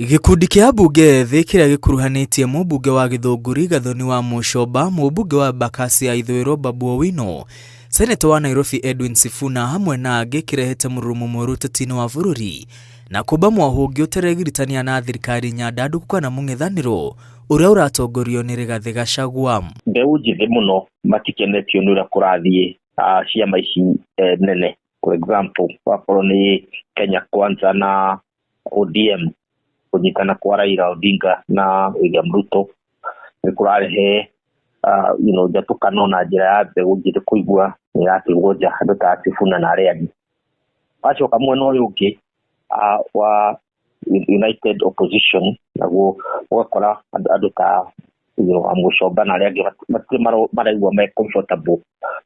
Gikundi kia mbunge ethĩ kĩrĩa gĩkuruhanĩtie mũmbunge wa Gĩthũngũri Gathoni wa Mũcomba, mũmbunge wa Embakasi ya ithũĩro Babu Owino, seneta wa Nairobi Edwin Sifuna hamwe na angĩ kĩrehete mũrurumo mwerũ ũteti-inĩ wa bũrũri na kũmba mwahũngĩ ũteregiritania na thirikari nyandanduku kana mũng'ethanĩro ũrĩa ũratongorio nĩ Rigathĩ Gachagua. Mbeũ njĩthĩ mũno matikenetio nĩ ũrĩa kũrathiĩ ciama ici nene. For example, wakorwo nĩ Kenya Kwanza na ODM kunyitana kwa Raila Odinga na William Ruto nĩ kũrarehe njatukano na njĩra ya mbeũ njĩthĩ kũigua nĩ yatigwo nja andũ ta Sifuna na arĩa angĩ. Wacoka mwena ũyũ ũngĩ wa United Opposition naguo ũgakora andũ ta Mũcomba na arĩa angĩ matirĩ maraigua me comfortable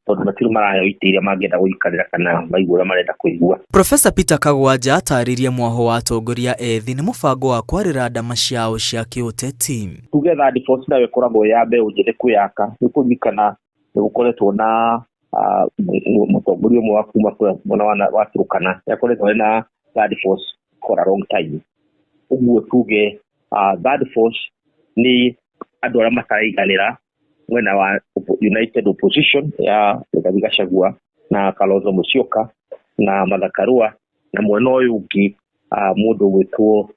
tondũ matirĩ maraheo itĩ iria mangĩenda gũikarĩra kana maigua ũrĩa marenda kũigua. Professor Peter Kagwanja atarĩria mwaho wa atongoria ethĩ nĩ mũbango wa kwarĩra ndama ciao cia kĩũteti. Tugetha divorce nayo ĩkoragwo ya mbeũ njĩthĩ kwĩyaka nĩ kũririkana nĩ gũkoretwo na mũtongoria ũmwe wa kuma mwena wa Turkana yakoretwo na divorce for a long time. Ũguo tuge divorce ni andũ arĩa mataraiganĩra mwena wa United Opposition ya Rigathĩ Gachagua na Kalonzo Musyoka na Martha Karua na mwena ũyũ ũngĩ mũndũ wĩtwo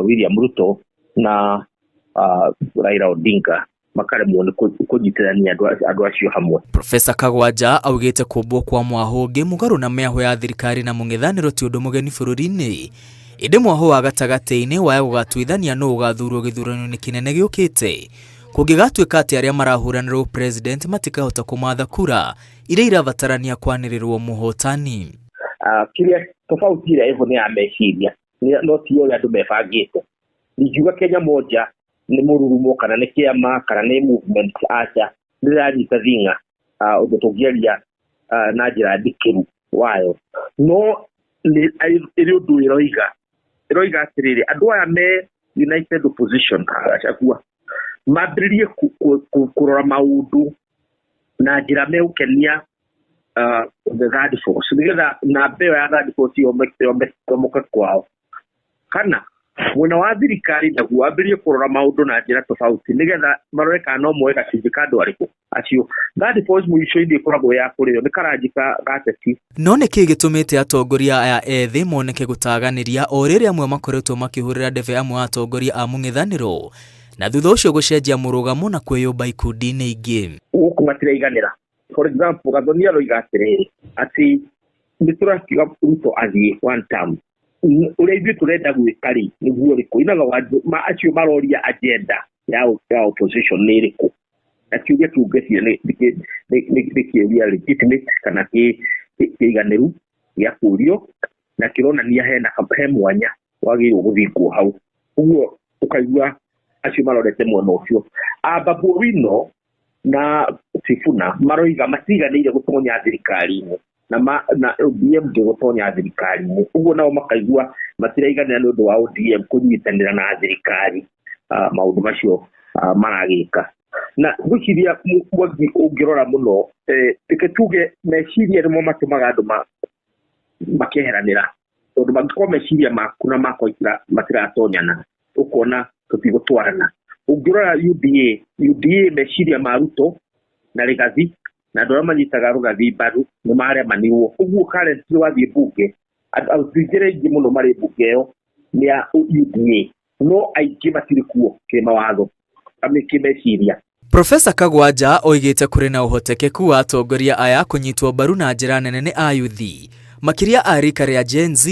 William Ruto na Raila Odinga makaremwo nĩ kũnyitithania andũ acio hamwe. Professor Kagwanja augĩte kũmbwo kwa mwahũngĩ mũgarũ na mĩahũ ya thirikari na mũng'ethanĩro ti ũndũ mũgeni bũrũri-inĩ. Ĩndĩ mwahũ wa gatagatĩ-inĩ waya gũgatuithania nũ ũgathurwo gĩthurano-inĩ kĩnene gĩũkĩte kũngĩgatuĩka atĩ arĩa marahũranĩrwo president matikahota kũmatha kura iria irabatarania kwanĩrĩrwo mũhotani. Kĩrĩa tofauti ĩrĩa ĩho nĩ ya meciria no ti ũrĩa andũ mebangĩte. Ingiuga Kenya moja nĩ mũrurumo kana nĩ kĩama kana nĩ movement acha ndĩranyita thing'a ũndũ tũngĩaria na njĩra ndikĩru wayo no ĩrĩ ũndũ ĩroiga atĩrĩrĩ andũ aya me United Opposition Gachagua mambĩrĩrie kũrora maũndũ na njĩra megũkenia the third force nĩgetha na mbeo ya third force yomoke kwao kana mwena wa thirikari naguo wambĩrĩrie kũrora maũndũ na njĩra tofauti nĩgetha marore kana no moe gacunjĩ ka andũ arĩkũ acio third force mũico-inĩ ĩkoragwo ya kũrĩo nĩ karanji ka gateti. No nĩkĩ gĩtũmĩte atongoria aya ethĩ moneke gũtaganĩria o rĩrĩa amwe makoretwo makĩhũrĩra ndebe amwe atongoria a mũng'ethanĩro na thutha ũcio gũcenjia mũrũgamo na kwĩyũmba ikundi-inĩ ingĩ gũkũ matiraiganĩra. For example, Gathoni aroiga atĩrĩrĩ atĩ nĩ tũratiga Ruto athiĩ one term ũrĩa ithuĩ tũrenda gwĩka rĩ nĩguo rĩkũ inaga acio maroria agenda ya opposition nĩ ĩrĩkũ akiuge tungĩcie nĩ kĩũria legitimate kana kĩiganĩru gĩa kũrio na kĩronania he mwanya wagĩrĩirwo gũthingwo hau. Ũguo ũkaigua acio marorete mwena ũcio. Babu Owino na Sifuna maroiga matiganĩire gũtonya thirikari-inĩ na ODM ndĩgũtonya thirikari-inĩ. Ũguo nao makaigua matiraiganĩra nĩ ũndũ wa ODM kũnyitanĩra na thirikari maũndũ macio maragĩka. Na gwĩciria ũngĩrora mũno reke tuge meciria nĩmo matũmaga andũ makĩeheranĩra tondũ mangĩkorwo meciria maku na makwa matiratonyana ũkona tũtigũtwarana. Ũngĩrora UDA meciria ma Ruto na Rigathĩ na andũ arĩa manyitaga Rigathĩ mbaru nĩ maremanirwo. Ũguo currently wathiĩ mbunge aingĩ aingĩ mũno marĩ mbunge ĩyo nĩ ya UDA no aingĩ matirĩ kuo kĩmawatho kĩmeciria. Professor Kagwanja oigĩte kũrĩ na ũhotekeku wa atongoria aya kũnyitwo mbaru na njĩra nene nĩ ayuthi makĩria a rika rĩa Gen Z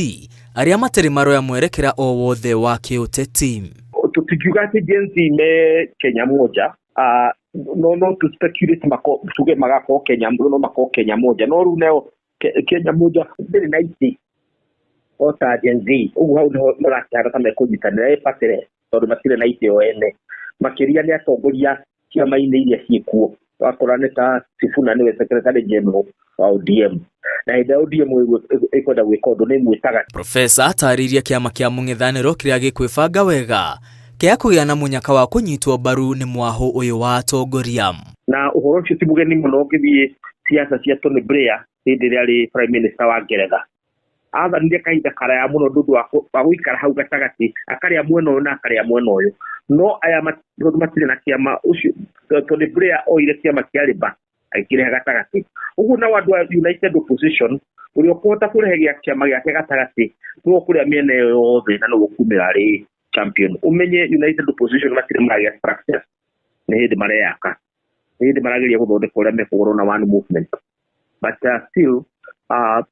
arĩa matarĩ maroya mwerekera o wothe wa kĩũteti. Tũtingiuga atĩ Gen Z me Kenya moja no to speculate tuge magakorwo Kenya moja no rĩu nayo Kenya moja ndĩrĩ na itĩ o ta Gen Z. Ũguo hau nĩho marakĩhana ta mekũnyitanĩra ĩbatĩre tondũ matirĩ na itĩ o ene makĩria nĩ atongoria ciama-inĩ iria ciĩkuo. Wakora nĩ ta Sifuna nĩwe secretary general wa ODM na hĩndĩ ODM ĩkwenda gwĩka ũndũ nĩ mwĩtaga. Professor atarĩirie kĩama kĩa mũng'ethanĩro kĩrĩa gĩkwĩbanga wega kĩa kũgĩa na mũnyaka wa kũnyitwo mbaru nĩ mwahũ ũyũ wa atongoria. Na ũhoro ũcio ti mũgeni mũno ũngĩthiĩ siasa cia Tony Blair hĩndĩ ĩrĩa arĩ prime minister wa Ngeretha athanire kahinda karaya muno ndundu wa guikara hau gatagati akaria mwena uyu na akaria mwena uyu no aya matire na kiama ucio Tony Blair oire kiama kia Labour aikire gatagati uguo na wandu wa United Opposition urio kuhota kureheria kiama giake gatagati no kuria miena yothe na no gukumira ri champion umenye United Opposition matire maragia structure ni hindi mareyaka ni hindi marageria guthondeka uria mekugorwo na one movement but still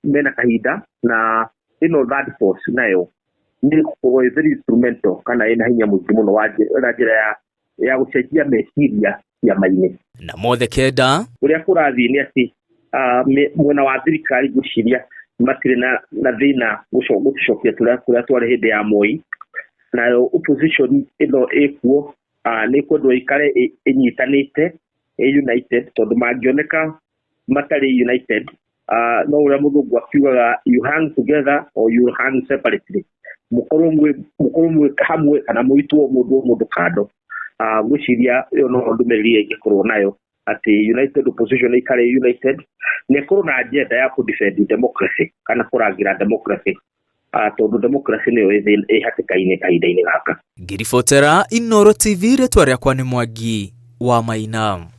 mena kahinda na that force nayo ni very instrumental kana ina hinya mwingi muno wa njira ya gucenjia meciria ya maine na mothe kenda uria kurathi ni ati mwena wa thirikari guciria matire na thina gucokia kuria twari hindi ya Moi na opposition ino ekuo ni kwendwo ikare inyitanite united tondu mangioneka matari united no uria muthungu akiugaga you hang together or you hang separately mukorwo hamwe kana muitwo mundu kando gwiciria yo no ndumerie igikorwo nayo ati United Opposition ikare united nekorwo na agenda ya ku defend democracy kana kuragira democracy tondu democracy niyo hatikaine kahinda-ini gaka. Ngiribotera Inooro TV retwa riakwa ni Mwangi wa Maina.